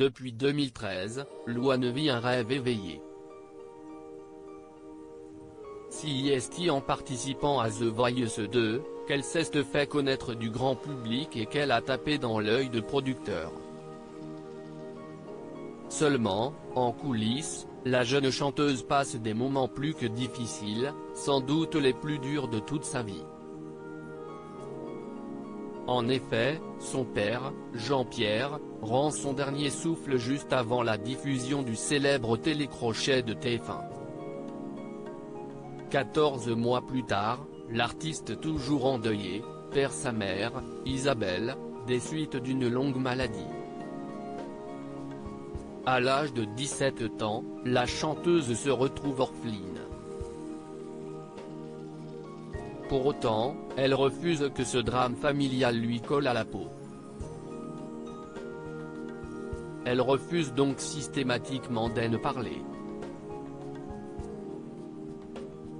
Depuis 2013, Louane vit un rêve éveillé. Si est en participant à The Voice 2, qu'elle s'est fait connaître du grand public et qu'elle a tapé dans l'œil de producteurs. Seulement, en coulisses, la jeune chanteuse passe des moments plus que difficiles, sans doute les plus durs de toute sa vie. En effet, son père, Jean-Pierre, rend son dernier souffle juste avant la diffusion du célèbre télécrochet de TF1. 14 mois plus tard, l'artiste toujours endeuillé, perd sa mère, Isabelle, des suites d'une longue maladie. À l'âge de 17 ans, la chanteuse se retrouve orpheline. Pour autant, elle refuse que ce drame familial lui colle à la peau. Elle refuse donc systématiquement d'en parler.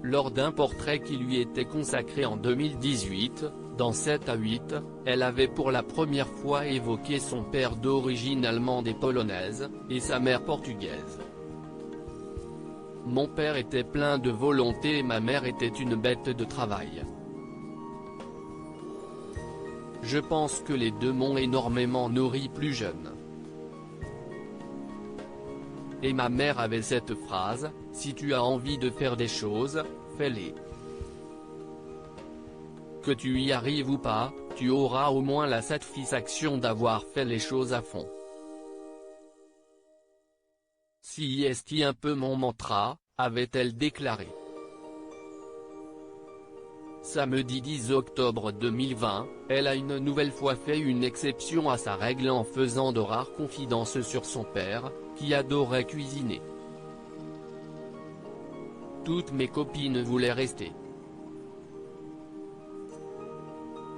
Lors d'un portrait qui lui était consacré en 2018, dans 7 à 8, elle avait pour la première fois évoqué son père d'origine allemande et polonaise, et sa mère portugaise. Mon père était plein de volonté et ma mère était une bête de travail. Je pense que les deux m'ont énormément nourri plus jeune. Et ma mère avait cette phrase, si tu as envie de faire des choses, fais-les. Que tu y arrives ou pas, tu auras au moins la satisfaction d'avoir fait les choses à fond. Si est un peu mon mantra, avait-elle déclaré. Samedi 10 octobre 2020, elle a une nouvelle fois fait une exception à sa règle en faisant de rares confidences sur son père, qui adorait cuisiner. Toutes mes copines voulaient rester.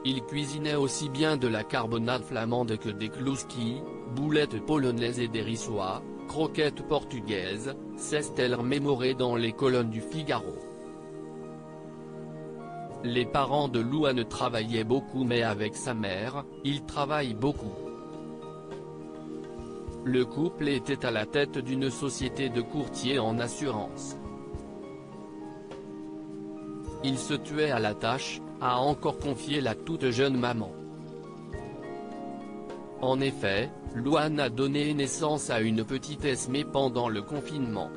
Il cuisinait aussi bien de la carbonade flamande que des kluski, boulettes polonaises et des rissois, croquettes portugaises, s'est-elle mémorée dans les colonnes du Figaro. Les parents de Louane travaillaient beaucoup mais avec sa mère, ils travaillent beaucoup. Le couple était à la tête d'une société de courtiers en assurance. Il se tuait à la tâche, a encore confié la toute jeune maman. En effet, Louane a donné naissance à une petite Esmée pendant le confinement.